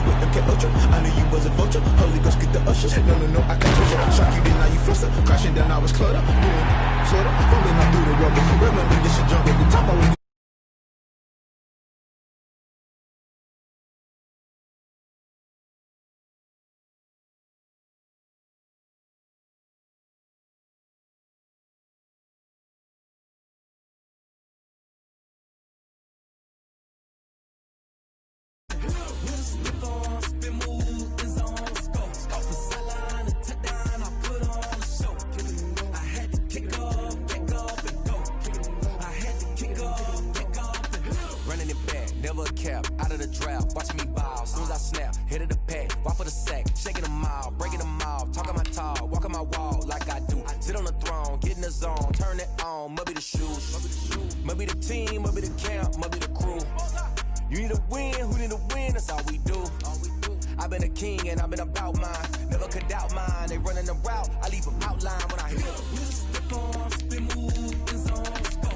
with MK Ultra. I knew you was a vulture. Holy Ghost, get the ushers. No, I can't touch you. Shock you, then now you fluster. Crashing down, I was clutter. Sorta, falling out through the rubber. Remember this shit jump at the top. I was out of the drought, watching me ball. Soon as I snap, hit of the pack, walk for the sack, shaking them all, breaking them off, talking my talk, walking my wall like I do. Sit on the throne, get in the zone, turn it on, must be the shoes, must be the team, must be the camp, must be the crew. You need a win, who need a win? That's all we do. I've been a king and I've been about mine, never could doubt mine. They running the route, I leave them outline when I hit it. Step on, spin move, in zone,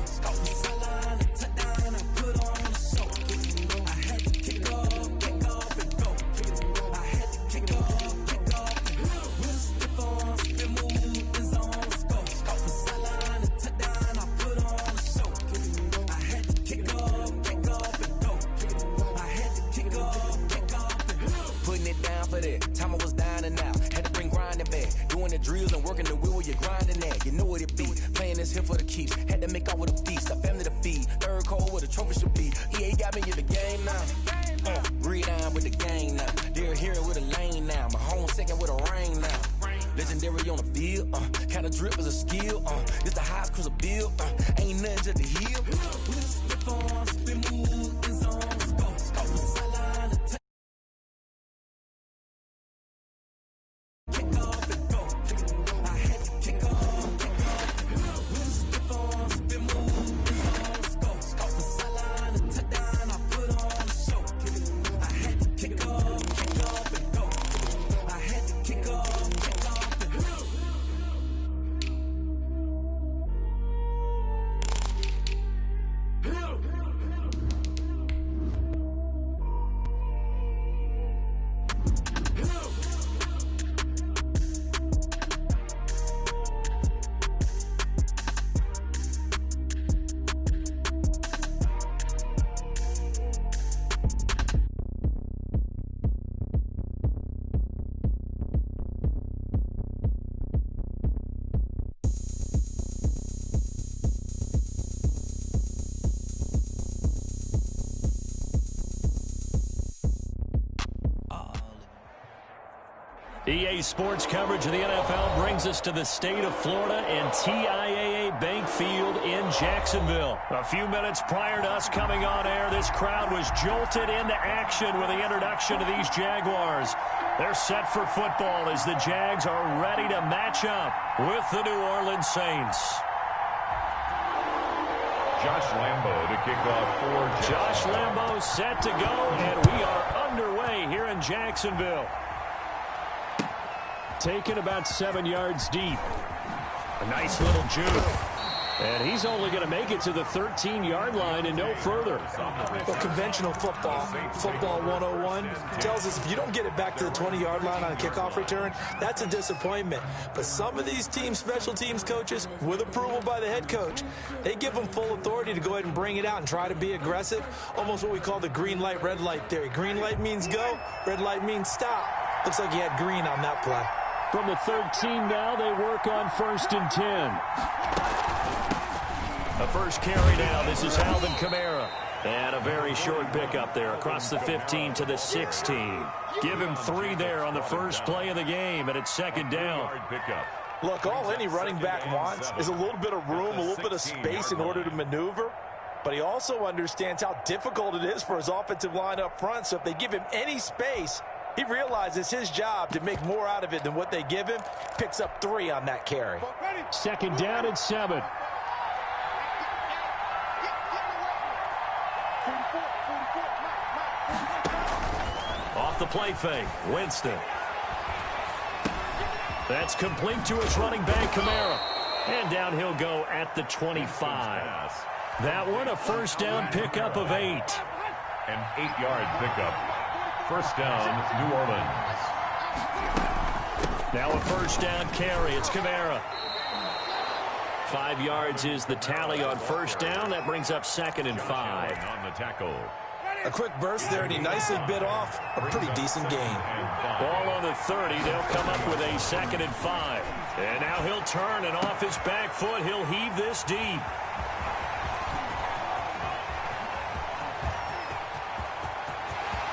scope, sideline, touchdown, I put on the show. Time I was dying and out, had to bring grinding back. Doing the drills and working the wheel where you're grinding at. You know what it be, playing this here for the keeps. Had to make out with a feast, a family to feed. Third cold where the trophy should be. EA got me in the game now. Breathe down with the gang now. They're here with a lane now. My home second with a ring now. Legendary on the field, kind of drip is a skill. This the highest cruiser bill, ain't nothing just the hill. Slip on, spin move, in zone, scope, sideline. EA Sports coverage of the NFL brings us to the state of Florida and TIAA Bank Field in Jacksonville. A few minutes prior to us coming on air, this crowd was jolted into action with the introduction of these Jaguars. They're set for football as the Jags are ready to match up with the New Orleans Saints. Josh Lambo to kick off for Josh Lambo set to go, and we are underway here in Jacksonville. Taken about 7 yards deep. A nice little juke. And he's only going to make it to the 13-yard line and no further. Well, conventional football 101, tells us if you don't get it back to the 20-yard line on a kickoff return, that's a disappointment. But some of these teams, special teams coaches, with approval by the head coach, they give them full authority to go ahead and bring it out and try to be aggressive. Almost what we call the green light, red light theory. Green light means go, red light means stop. Looks like he had green on that play. From the 13 now, they work on 1st and 10. The first carry down. This is Alvin Kamara. And a very short pickup there across the 15 to the 16. Give him 3 there on the first play of the game, and it's 2nd down. Look, all any running back wants is a little bit of room, a little bit of space in order to maneuver. But he also understands how difficult it is for his offensive line up front. So if they give him any space, he realizes his job to make more out of it than what they give him. Picks up 3 on that carry. 2nd down and 7. Off the play fake, Winston. That's complete to his running back, Kamara. And down he'll go at the 25. That one a 1st down pickup of 8. An 8-yard pickup. First down, New Orleans. Now a first down carry. It's Kamara. 5 yards is the tally on first down. That brings up 2nd and 5. On the tackle. A quick burst there, and he nicely bit off a pretty decent gain. Ball on the 30. They'll come up with a 2nd and 5. And now he'll turn, and off his back foot, he'll heave this deep.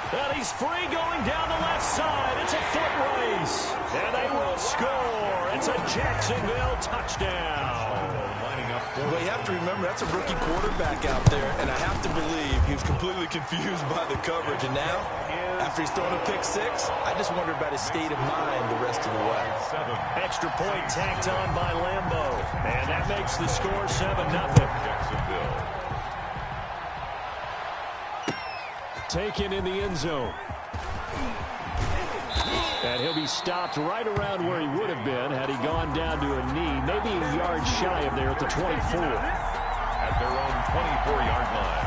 And he's free going down the left side. It's a foot race. And they will score. It's a Jacksonville touchdown. But you have to remember, that's a rookie quarterback out there, and I have to believe he was completely confused by the coverage. And now, after he's thrown a pick 6, I just wonder about his state of mind the rest of the way. Extra point tacked on by Lambo. And that makes the score 7-0. Jacksonville. Taken in the end zone. And he'll be stopped right around where he would have been had he gone down to a knee, maybe a yard shy of there at the 24. At their own 24-yard line.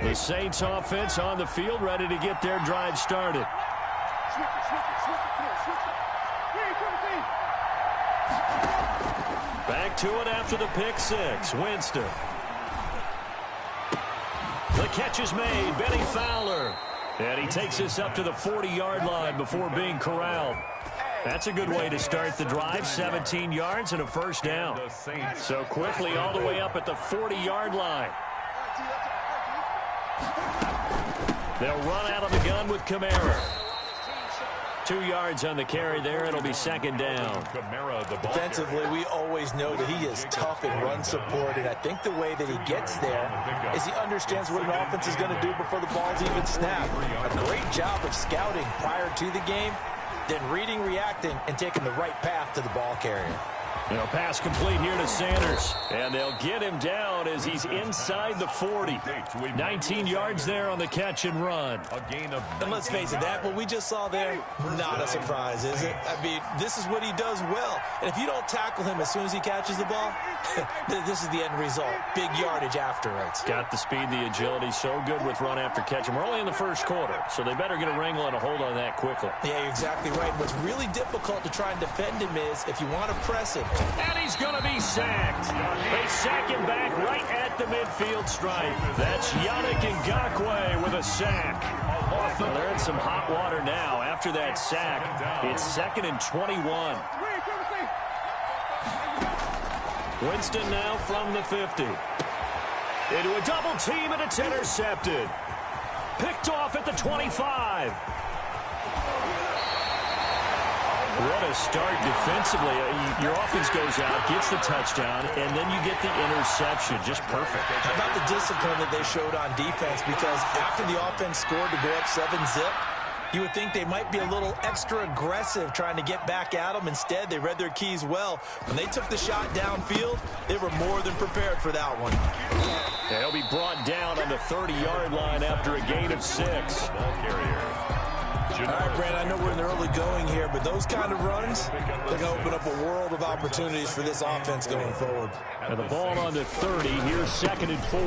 The Saints offense on the field, ready to get their drive started. Back to it after the pick 6. Winston. The catch is made. Benny Fowler. And he takes us up to the 40-yard line before being corralled. That's a good way to start the drive. 17 yards and a first down. So quickly all the way up at the 40-yard line. They'll run out of the gun with Kamara. 2 yards on the carry there. It'll be 2nd down. Defensively, we always know that he is tough in run support, and I think the way that he gets there is he understands what an offense is going to do before the ball's even snapped. A great job of scouting prior to the game, then reading, reacting, and taking the right path to the ball carrier. They'll pass complete here to Sanders. And they'll get him down as he's inside the 40. 19 yards there on the catch and run. And let's face it, that what we just saw there, not a surprise, is it? I mean, this is what he does well. And if you don't tackle him as soon as he catches the ball, this is the end result. Big yardage afterwards. Got the speed, the agility, so good with run after catch. And we're only in the first quarter, so they better get a wrangle and a hold on that quickly. Yeah, you're exactly right. What's really difficult to try and defend him is if you want to press him. And he's going to be sacked. They sack him back right at the midfield stripe. That's Yannick Ngakoue with a sack. Well, they're in some hot water now. After that sack, it's 2nd and 21. Winston now from the 50. Into a double team, and it's intercepted. Picked off at the 25. What a start defensively. Your offense goes out, gets the touchdown, and then you get the interception. Just perfect. How about the discipline that they showed on defense? Because after the offense scored to go up 7-zip, you would think they might be a little extra aggressive trying to get back at them. Instead, they read their keys well. When they took the shot downfield, they were more than prepared for that one. And he'll be brought down on the 30-yard line after a gain of 6. Ball carrier. All right, Brand, I know we're in the early going here, but those kind of runs, they're going to open up a world of opportunities for this offense going forward. And the ball on the 30. Here's 2nd and 4.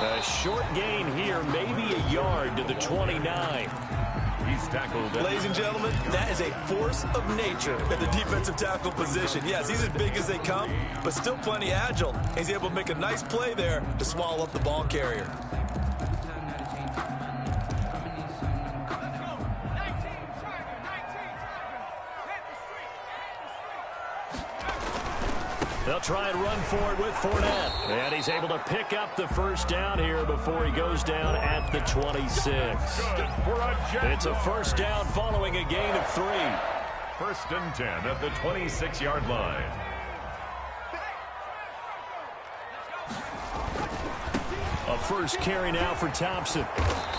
A short gain here, maybe a yard to the 29. He's tackled. Ladies and gentlemen, that is a force of nature at the defensive tackle position. Yes, he's as big as they come, but still plenty agile. He's able to make a nice play there to swallow up the ball carrier. They'll try and run for it with Fournette. And he's able to pick up the first down here before he goes down at the 26. It's a first down following a gain of 3. 1st and 10 at the 26-yard line. A first carry now for Thompson.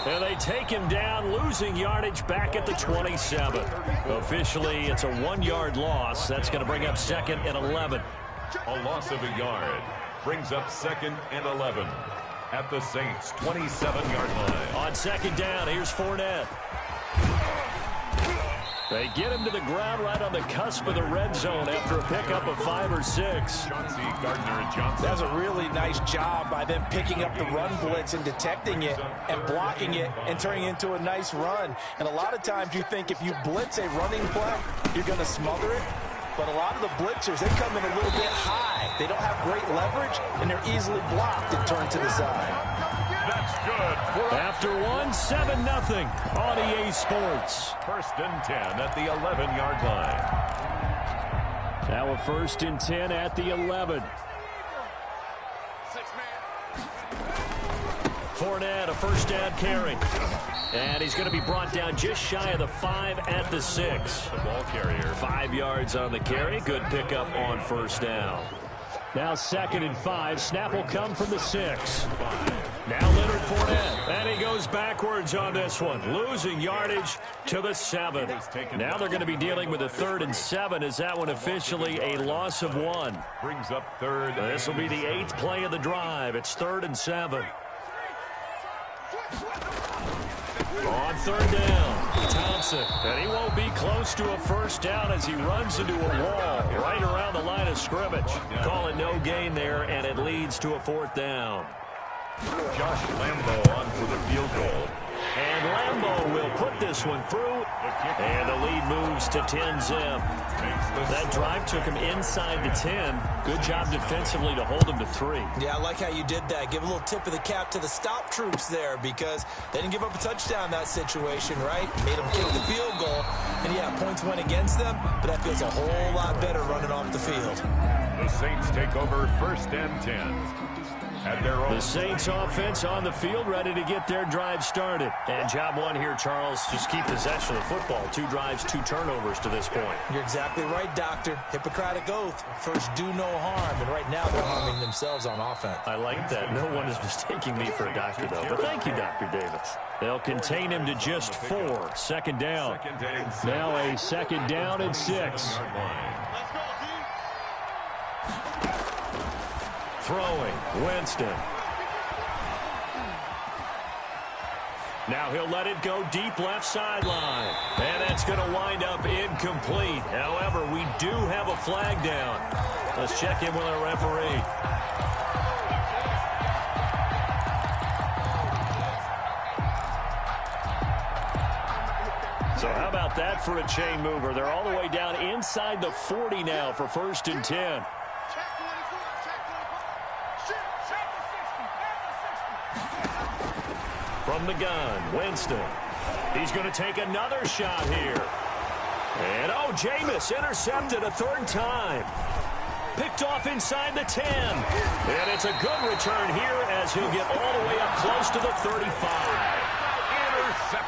And they take him down, losing yardage back at the 27. Officially, it's a 1-yard loss. That's going to bring up 2nd and 11. A loss of a yard brings up 2nd and 11 at the Saints' 27-yard line. On 2nd down, here's Fournette. They get him to the ground right on the cusp of the red zone after a pickup of 5 or 6. That's a really nice job by them picking up the run blitz and detecting it and blocking it and turning it into a nice run. And a lot of times you think if you blitz a running play, you're going to smother it. But a lot of the blitzers, they come in a little bit high. They don't have great leverage, and they're easily blocked and turned to the side. That's good. After 7-0 on EA Sports. 1st and 10 at the 11-yard line. Now a 1st and 10 at the 11. Fournette, a first down carry. And he's going to be brought down just shy of the 5 at the 6. The ball carrier. 5 yards on the carry. Good pickup on first down. Now 2nd and 5. Snap will come from the 6. Now Leonard Fournette. And he goes backwards on this one. Losing yardage to the 7. Now they're going to be dealing with a 3rd and 7. Is that one officially a loss of 1? Brings up 3rd. This will be the 8th play of the drive. It's 3rd and 7. On 3rd down, Thompson. And he won't be close to a first down as he runs into a wall right around the line of scrimmage. Call it no gain there, and it leads to a 4th down. Josh Lambo on for the field goal. And Lambo will put this one through, and the lead moves to 10-zip. That drive took him inside the 10. Good job defensively to hold him to 3. Yeah, I like how you did that. Give a little tip of the cap to the stop troops there because they didn't give up a touchdown in that situation, right? Made them kick the field goal. And, yeah, points went against them, but that feels a whole lot better running off the field. The Saints take over 1st and 10. The Saints offense on the field, ready to get their drive started. And job 1 here, Charles, just keep possession of the football. 2 drives, 2 turnovers to this point. You're exactly right, Doctor. Hippocratic oath. First, do no harm. And right now, they're harming themselves on offense. I like that. No one is mistaking me for a doctor, though. But thank you, Dr. Davis. They'll contain him to just 4. 2nd down. Now a 2nd down and 6. Throwing, Winston. Now he'll let it go deep left sideline. And that's going to wind up incomplete. However, we do have a flag down. Let's check in with our referee. So how about that for a chain mover? They're all the way down inside the 40 now for 1st and 10. From the gun, Winston. He's going to take another shot here. And, Jameis intercepted a 3rd time. Picked off inside the 10. And it's a good return here as he'll get all the way up close to the 35.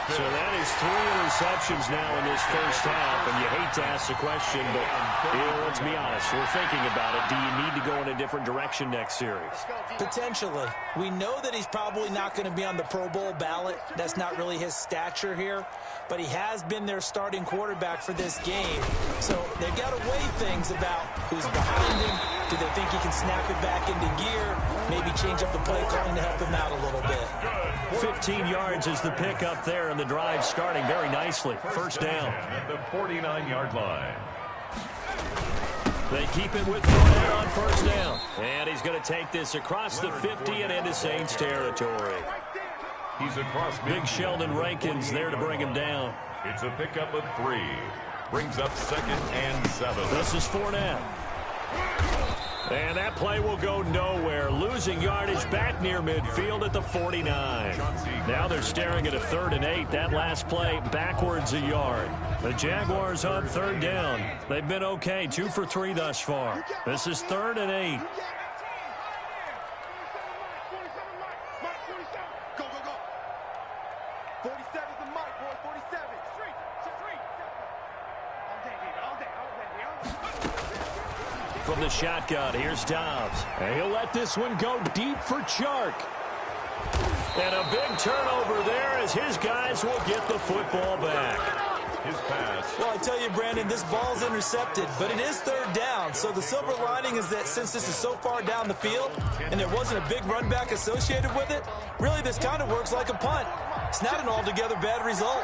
So that is 3 interceptions now in this first half, and you hate to ask the question, but let's be honest, we're thinking about it. Do you need to go in a different direction next series? Potentially. We know that he's probably not going to be on the Pro Bowl ballot. That's not really his stature here, but he has been their starting quarterback for this game. So they've got to weigh things about who's behind him. Do they think he can snap it back into gear? Maybe change up the play calling to help him out a little bit. 15 yards is the pickup there, and the drive starting very nicely. 1st down. At the 49-yard line. They keep it with Fournette on 1st down. And he's going to take this across the 50 and into Saints territory. He's across Big Sheldon Rankins there to bring him down. It's a pickup of 3. Brings up 2nd and 7. This is Fournette. And that play will go nowhere. Losing yardage back near midfield at the 49. Now they're staring at a 3rd and 8. That last play backwards a yard. The Jaguars on 3rd down. They've been okay. 2 for 3 thus far. This is 3rd and 8. From the shotgun, here's Dobbs. And he'll let this one go deep for Chark. And a big turnover there as his guys will get the football back. His pass. Well, I tell you, Brandon, this ball's intercepted, but it is 3rd down. So the silver lining is that since this is so far down the field and there wasn't a big run back associated with it, really this kind of works like a punt. It's not an altogether bad result.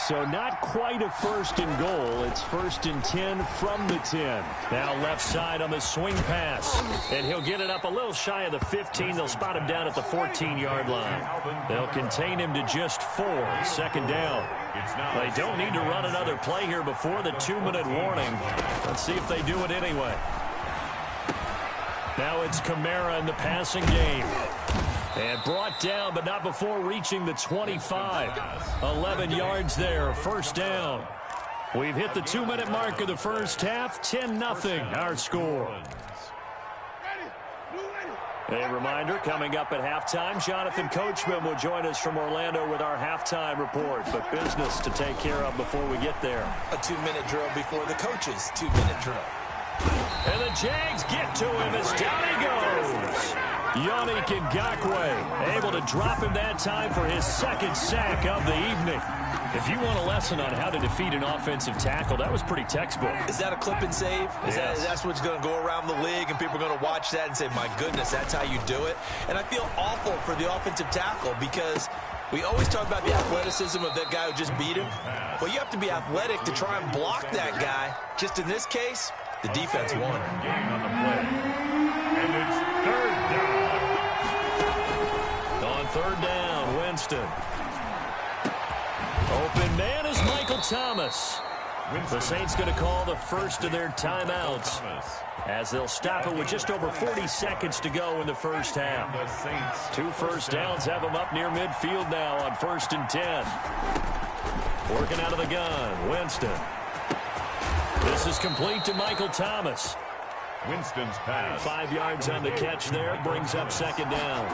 So not quite a first and goal. It's 1st and 10 from the 10. Now left side on the swing pass. And he'll get it up a little shy of the 15. They'll spot him down at the 14-yard line. They'll contain him to just 4. 2nd down. They don't need to run another play here before the 2-minute warning. Let's see if they do it anyway. Now it's Kamara in the passing game. And brought down, but not before reaching the 25. 11 yards there, 1st down. We've hit the 2-minute mark of the first half. 10-0 our score. A reminder, coming up at halftime, Jonathan Coachman will join us from Orlando with our halftime report. But business to take care of before we get there. A 2-minute drill before the coach's 2-minute drill. And the Jags get to him as down he goes. Yannick Ngakoue able to drop him that time for his 2nd sack of the evening. If you want a lesson on how to defeat an offensive tackle, that was pretty textbook. Is that a clip and save? That's what's going to go around the league, and people are going to watch that and say, my goodness, that's how you do it? And I feel awful for the offensive tackle because we always talk about the athleticism of that guy who just beat him. Well, you have to be athletic to try and block that guy. Just in this case, the defense won. Gain on the play. And it's 3rd down. On 3rd down, Winston. Open man is Michael Thomas. The Saints going to call the first of their timeouts as they'll stop it with just over 40 seconds to go in the first half. 2 first downs have them up near midfield now on 1st and 10. Working out of the gun, Winston. This is complete to Michael Thomas. Winston's pass. 5 yards on the catch there. Brings up 2nd down.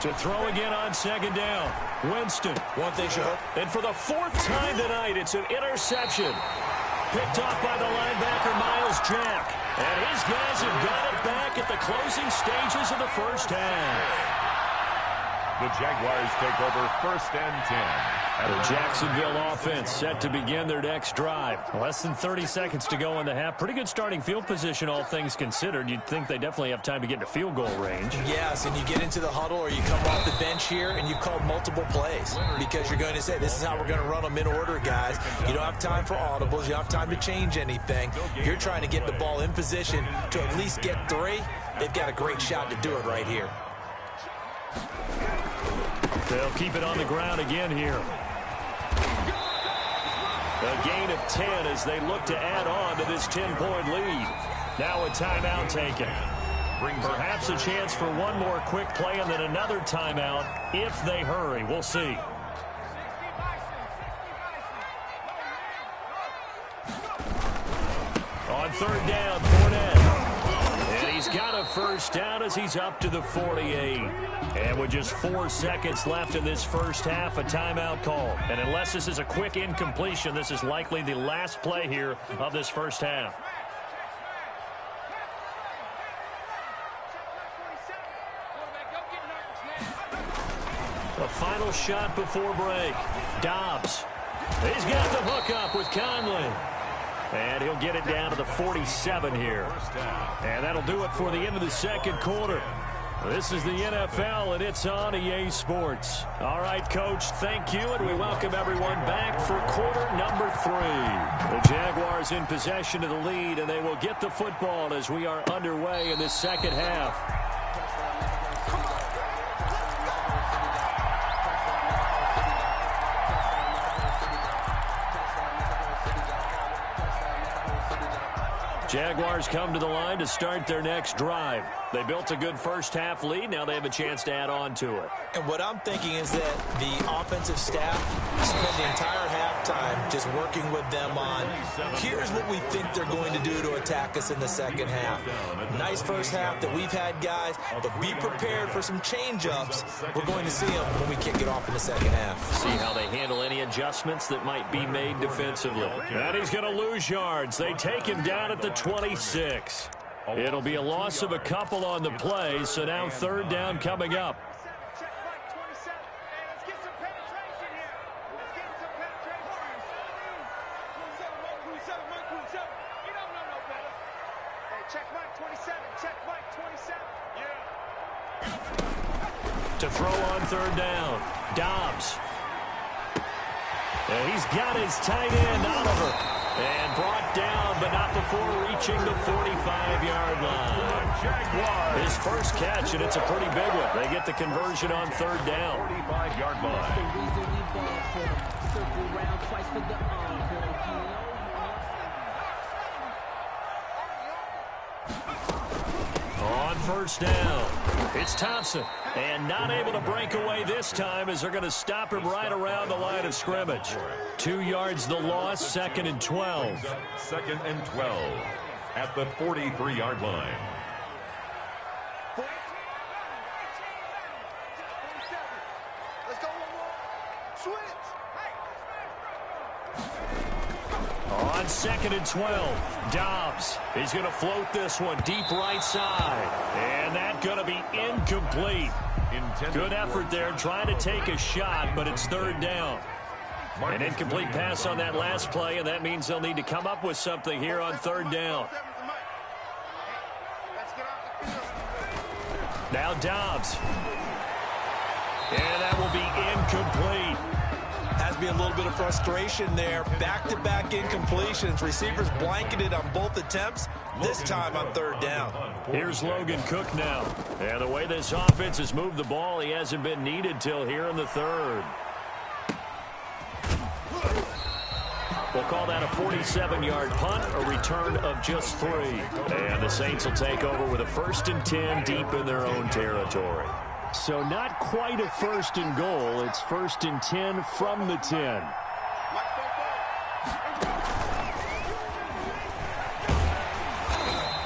To throw again on 2nd down. Winston. One thing, sure. And for the 4th time tonight, it's an interception. Picked off by the linebacker, Miles Jack. And his guys have got it back at the closing stages of the first half. The Jaguars take over 1st and 10. The Jacksonville offense set to begin their next drive. Less than 30 seconds to go in the half. Pretty good starting field position, all things considered. You'd think they definitely have time to get into field goal range. Yes, and you get into the huddle or you come off the bench here and you've called multiple plays because you're going to say, this is how we're going to run them in order, guys. You don't have time for audibles. You don't have time to change anything. You're trying to get the ball in position to at least get 3. They've got a great shot to do it right here. They'll keep it on the ground again here. A gain of 10 as they look to add on to this 10-point lead. Now a timeout taken. Perhaps a chance for one more quick play and then another timeout if they hurry. We'll see. On 3rd down, Fournette. And he's got a first down as he's up to the 48. And with just 4 seconds left in this first half, a timeout call. And unless this is a quick incompletion, this is likely the last play here of this first half. A final shot before break. Dobbs. He's got the hook up with Conley. And he'll get it down to the 47 here. And that'll do it for the end of the second quarter. This is the NFL, and it's on EA Sports. All right, Coach, thank you, and we welcome everyone back for quarter number 3. The Jaguars in possession of the lead, and they will get the football as we are underway in the second half. Jaguars come to the line to start their next drive. They built a good first half lead. Now they have a chance to add on to it. And what I'm thinking is that the offensive staff spend the entire halftime just working with them on, here's what we think they're going to do to attack us in the second half. Nice first half that we've had, guys, but be prepared for some change-ups. We're going to see them when we kick it off in the second half. See how they handle any adjustments that might be made defensively. And he's going to lose yards. They take him down at the 26. It'll be a loss of a couple on the play, so now 3rd down coming up. To throw on 3rd down, Dobbs. And he's got his tight end, Oliver. And brought down, but not before reaching the 45-yard line. His first catch, and it's a pretty big one. They get the conversion on third down. 45-yard line. On first down, it's Thompson. And not able to break away this time as they're going to stop him right around the line of scrimmage. 2 yards the loss, 2nd and 12. 2nd and 12 at the 43-yard line. On 2nd and 12, Dobbs. He's going to float this one deep right side. And that's going to be incomplete. Good effort there trying to take a shot, but it's third down. An incomplete pass on that last play, and that means they'll need to come up with something here on third down. Now Dobbs. And that will be incomplete. Has to be a little bit of frustration there. Back-to-back incompletions. Receivers blanketed on both attempts, this time on third down. Here's Logan Cook now. And the way this offense has moved the ball, he hasn't been needed till here in the third. We'll call that a 47-yard punt, a return of just 3. And the Saints will take over with a 1st and 10 deep in their own territory. So not quite a 1st and goal. It's 1st and 10 from the 10.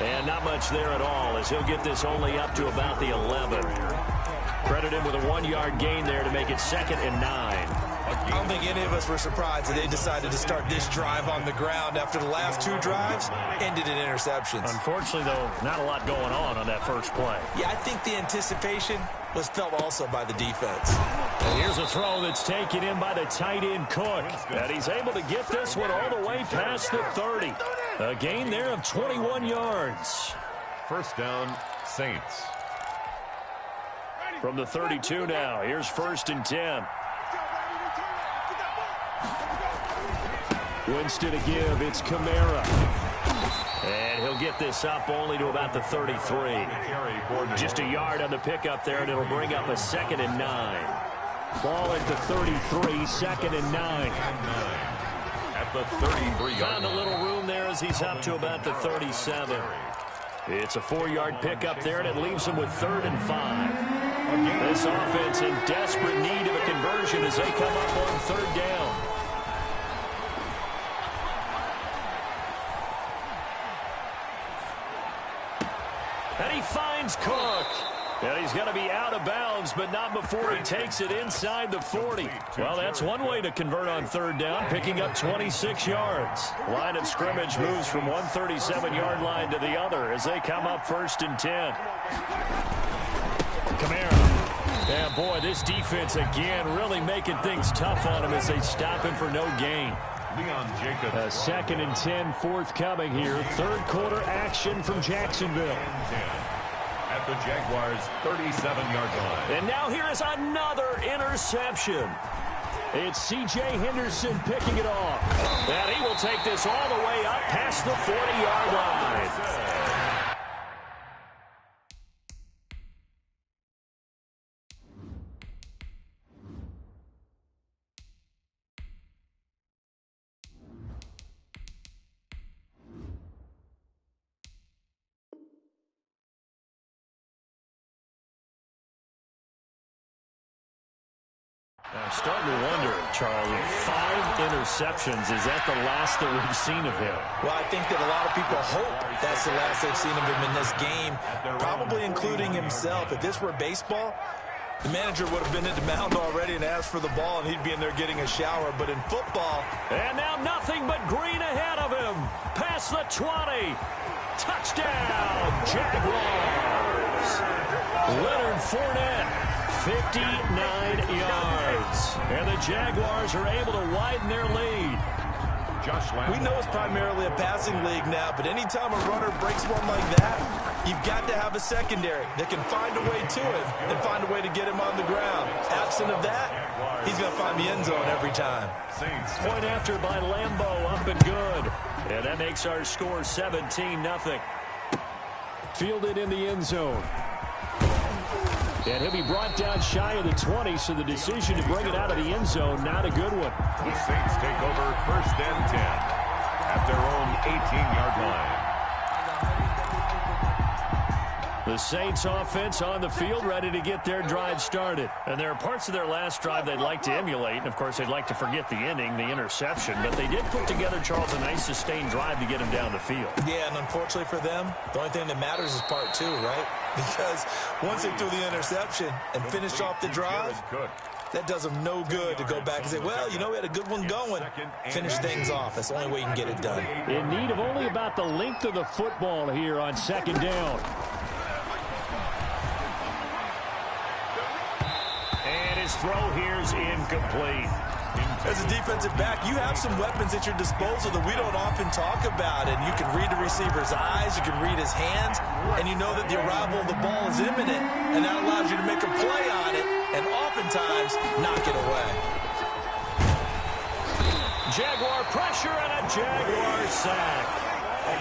And not much there at all as he'll get this only up to about the 11. Credit him with a 1-yard gain there to make it 2nd and 9. I don't think any of us were surprised that they decided to start this drive on the ground after the last 2 drives ended in interceptions. Unfortunately, though, not a lot going on that first play. Yeah, I think the anticipation was felt also by the defense. And here's a throw that's taken in by the tight end Cook. And he's able to get this one all the way past the 30. A gain there of 21 yards. First down, Saints. From the 32 now, here's 1st and 10. Winston to give, it's Kamara. And he'll get this up only to about the 33. Just a yard on the pickup there, and it'll bring up a 2nd and 9. Ball at the 33, 2nd and 9. At the 33. Found a little room there as he's up to about the 37. It's a 4-yard pickup there, and it leaves him with 3rd and 5. This offense in desperate need of a conversion as they come up on 3rd down. And he finds Cook. And he's going to be out of bounds, but not before he takes it inside the 40. Well, that's one way to convert on 3rd down, picking up 26 yards. Line of scrimmage moves from one 37-yard line to the other as they come up 1st and 10. Kamara. Yeah, boy, this defense again really making things tough on him as they stop him for no gain. A 2nd and 10 forthcoming here. 3rd quarter action from Jacksonville. At the Jaguars' 37-yard line. And now here is another interception. It's C.J. Henderson picking it off. And he will take this all the way up past the 40-yard line. I'm starting to wonder, Charlie, 5 interceptions, is that the last that we've seen of him? Well, I think that a lot of people hope that's the last they've seen of him in this game, probably including himself. If this were baseball, the manager would have been at the mound already and asked for the ball, and he'd be in there getting a shower. But in football... And now nothing but green ahead of him. Past the 20. Touchdown, Jaguars. Leonard Fournette. 59 yards. And the Jaguars are able to widen their lead. We know it's primarily a passing league now, but anytime a runner breaks one like that, You've got to have a secondary that can find a way to him and find a way to get him on the ground. Absent of that, he's going to find the end zone every time. Point after by Lambeau, up and good. And that makes our score 17-0. Fielded in the end zone. And he'll be brought down shy of the 20, so the decision to bring it out of the end zone, not a good one. The Saints take over 1st and 10 at their own 18-yard line. The Saints offense on the field, ready to get their drive started. And there are parts of their last drive they'd like to emulate. And, of course, they'd like to forget the inning, the interception. But they did put together, Charles, a nice sustained drive to get him down the field. Yeah, and unfortunately for them, the only thing that matters is part 2, right? Because once they threw the interception and finished off the drive, that does them no good to go back and say, well, you know, we had a good one going. Finish things off. That's the only way you can get it done. In need of only about the length of the football here on 2nd down. Throw here's incomplete. As a defensive back, you have some weapons at your disposal that we don't often talk about, and you can read the receiver's eyes, you can read his hands, and you know that the arrival of the ball is imminent, and that allows you to make a play on it and oftentimes knock it away. Jaguar pressure and a Jaguar sack.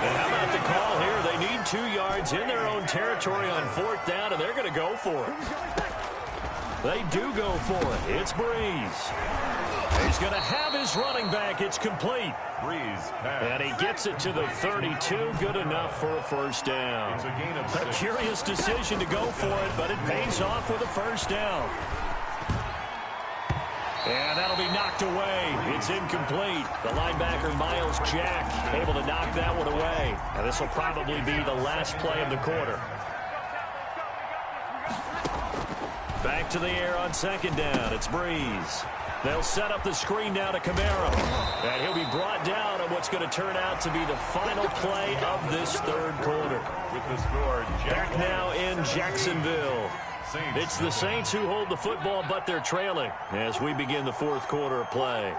And how about the call here? They need 2 yards in their own territory on 4th down, and they're going to go for it. They do go for it. It's Breeze. He's going to have his running back. It's complete. Breeze pass. And he gets it to the 32. Good enough for a 1st down. It's a gain of 6. A curious decision to go for it, but it pays off with a 1st down. And that'll be knocked away. It's incomplete. The linebacker, Miles Jack, able to knock that one away. And this will probably be the last play of the quarter. Back to the air on 2nd down. It's Breeze. They'll set up the screen now to Kamara. And he'll be brought down on what's going to turn out to be the final play of this 3rd quarter. With the score, Back now in Jacksonville. It's the Saints who hold the football, but they're trailing as we begin the 4th quarter of play.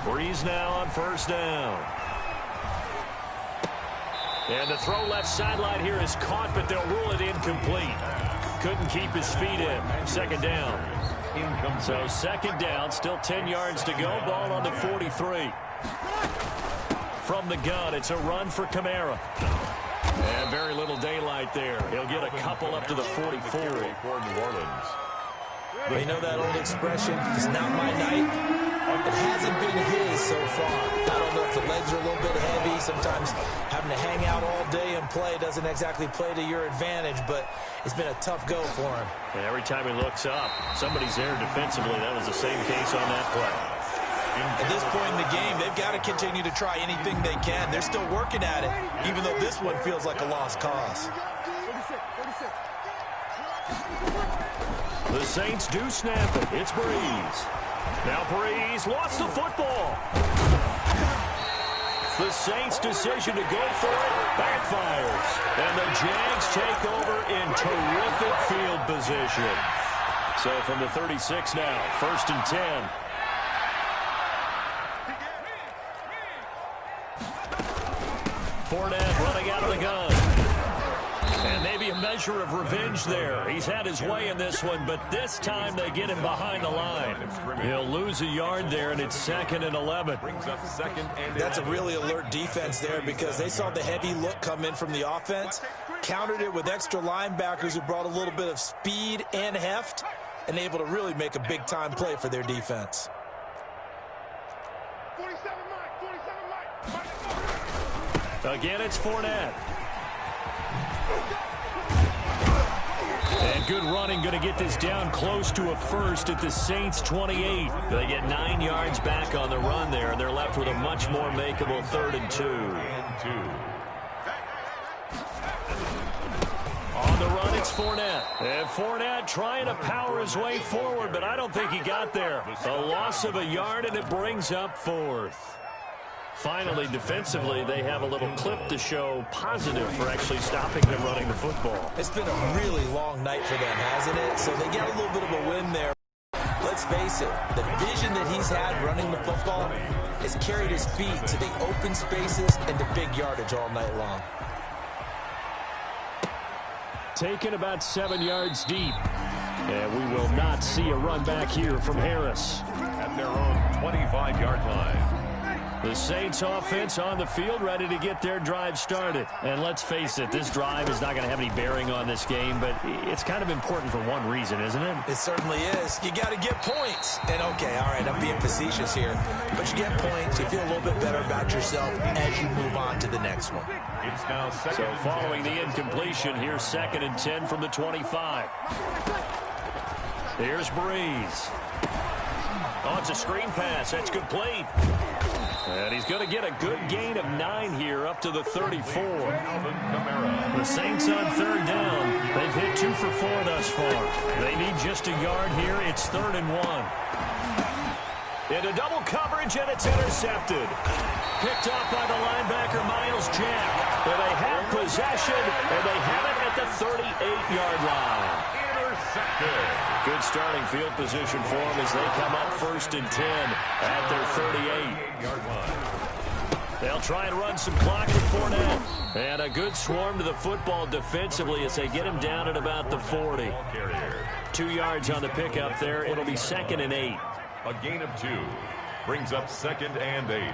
Breeze now on 1st down. And the throw left sideline here is caught, but they'll rule it incomplete. Couldn't keep his feet in. 2nd down. So 2nd down, still 10 yards to go. Ball on the 43. From the gun, it's a run for Kamara. And very little daylight there. He'll get a couple up to the 44. for New Orleans. You know that old expression, it's not my night? It hasn't been his so far. I don't know if the legs are a little bit heavy. Sometimes having to hang out all day and play doesn't exactly play to your advantage, but it's been a tough go for him. And every time he looks up, somebody's there defensively. That was the same case on that play. At this point in the game, they've got to continue to try anything they can. They're still working at it, even though this one feels like a lost cause. The Saints do snap it. It's Breeze. Now Breeze lost the football. The Saints' decision to go for it backfires. And the Jags take over in terrific field position. So from the 36 now, 1st and 10. Fournette running out of the gun. And maybe a measure of revenge there. He's had his way in this one, but this time they get him behind the line. He'll lose a yard there, and it's 2nd and 11. That's a really alert defense there because they saw the heavy look come in from the offense, countered it with extra linebackers who brought a little bit of speed and heft, and able to really make a big-time play for their defense. Again, it's Fournette. And good running, going to get this down close to a 1st at the Saints' 28. They get 9 yards back on the run there, and they're left with a much more makeable 3rd and 2. On the run, it's Fournette. And Fournette trying to power his way forward, but I don't think he got there. A loss of a yard, and it brings up 4th. Finally, defensively, they have a little clip to show positive for actually stopping them running the football. It's been a really long night for them, hasn't it? So they get a little bit of a win there. Let's face it, the vision that he's had running the football has carried his feet to the open spaces and the big yardage all night long. Taken about 7 yards deep. And we will not see a run back here from Harris. At their own 25-yard line. The Saints offense on the field, ready to get their drive started. And let's face it, this drive is not going to have any bearing on this game, but it's kind of important for one reason, isn't it? It certainly is. You got to get points. And okay, all right, I'm being facetious here, but you get points, you feel a little bit better about yourself as you move on to the next one. It's now second. So following the incompletion, here's 2nd and 10 from the 25. Here's Breeze. Oh, it's a screen pass. That's complete. And he's going to get a good gain of 9 here up to the 34. The Saints on 3rd down. They've hit 2 for 4 thus far. They need just a yard here. It's 3rd and 1. Into double coverage, and it's intercepted. Picked off by the linebacker, Miles Jack. But they have possession, and they have it at the 38-yard line. Good starting field position for them as they come up 1st and 10 at their 38-yard line. They'll try and run some clock with Fournette. And a good swarm to the football defensively as they get him down at about the 40. 2 yards on the pickup there. It'll be 2nd and 8. A gain of 2 brings up 2nd and 8.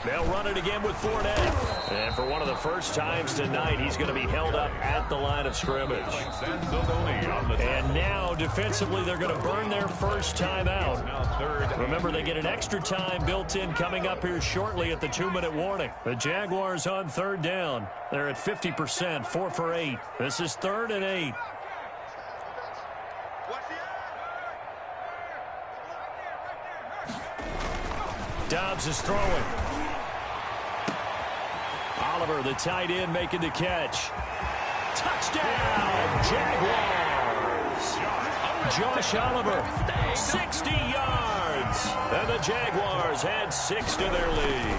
They'll run it again with Fournette. And for one of the first times tonight, he's going to be held up at the line of scrimmage. And now, defensively, they're going to burn their first time out. Remember, they get an extra time built in coming up here shortly at the 2-minute warning. The Jaguars on 3rd down. They're at 50%, 4 for 8. This is 3rd and 8. Dobbs is throwing. Oliver, the tight end, making the catch. Touchdown, Jaguars! Josh Oliver, 60 yards. And the Jaguars had 6 to their lead.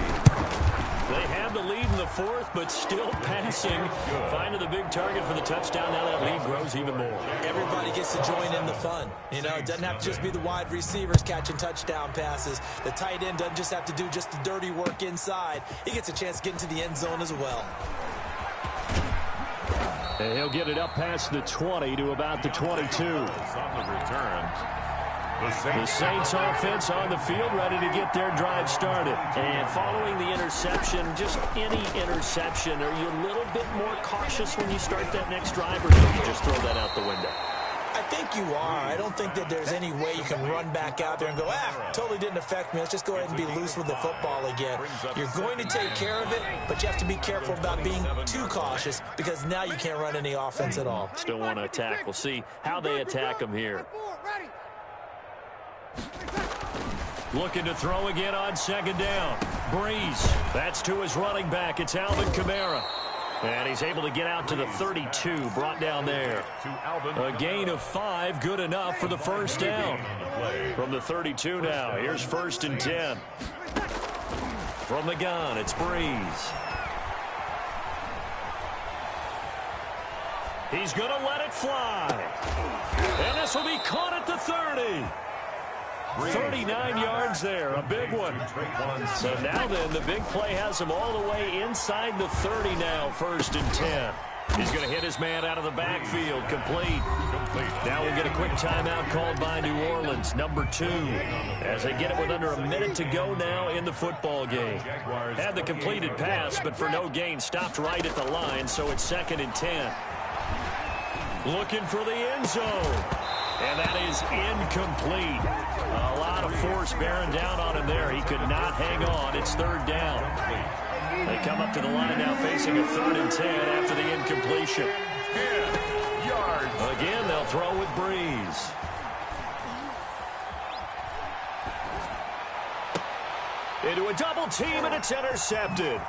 They have the lead in the 4th, but still passing. Finding the big target for the touchdown. Now that lead grows even more. Everybody gets to join in the fun. You know, it doesn't have to just be the wide receivers catching touchdown passes. The tight end doesn't just have to do just the dirty work inside. He gets a chance to get into the end zone as well. And he'll get it up past the 20 to about the 22. On the return. The Saints offense on the field, ready to get their drive started. And following the interception, just any interception, are you a little bit more cautious when you start that next drive, or do you just throw that out the window? I think you are. I don't think that there's any way you can run back out there and go, totally didn't affect me. Let's just go ahead and be loose with the football again. You're going to take care of it, but you have to be careful about being too cautious because now you can't run any offense at all. Still want to attack. We'll see how they attack them here. Looking to throw again on 2nd down. Breeze. That's to his running back. It's Alvin Kamara. And he's able to get out to the 32. Brought down there. A gain of 5. Good enough for the first down. From the 32 now. Here's 1st and 10. From the gun, it's Breeze. He's going to let it fly. And this will be caught at the 30. 39 yards there, a big one. So now then, the big play has him all the way inside the 30 now, 1st and 10. He's going to hit his man out of the backfield, complete. Now we'll get a quick timeout called by New Orleans, number 2, as they get it with under a minute to go now in the football game. Had the completed pass, but for no gain, stopped right at the line, so it's 2nd and 10. Looking for the end zone. And that is incomplete. A lot of force bearing down on him there. He could not hang on. It's 3rd down. They come up to the line now facing a 3rd and 10 after the incompletion. 10 yards. Again, they'll throw with Breeze. Into a double team, and it's intercepted.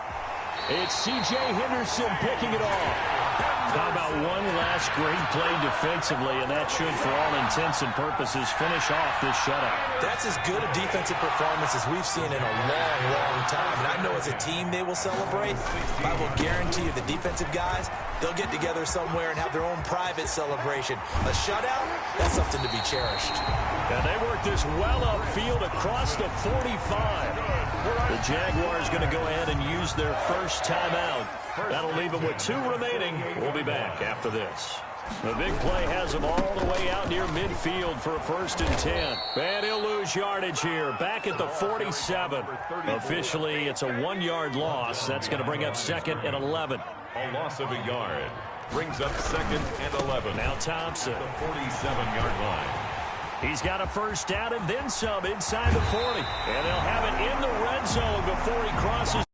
It's C.J. Henderson picking it off. How about one last great play defensively, and that should, for all intents and purposes, finish off this shutout. That's as good a defensive performance as we've seen in a long, long time. And I know as a team they will celebrate, but I will guarantee you the defensive guys, they'll get together somewhere and have their own private celebration. A shutout, that's something to be cherished. And they work this well upfield across the 45. The Jaguars going to go ahead and use their first timeout. That'll leave them with 2 remaining. We'll be back after this. The big play has him all the way out near midfield for a 1st and 10. And he'll lose yardage here, back at the 47. Officially, it's a 1-yard loss. That's going to bring up 2nd and 11. A loss of a yard brings up 2nd and 11. Now Thompson. The 47-yard line. He's got a first down and then some inside the 40. And they'll have it in the red zone before he crosses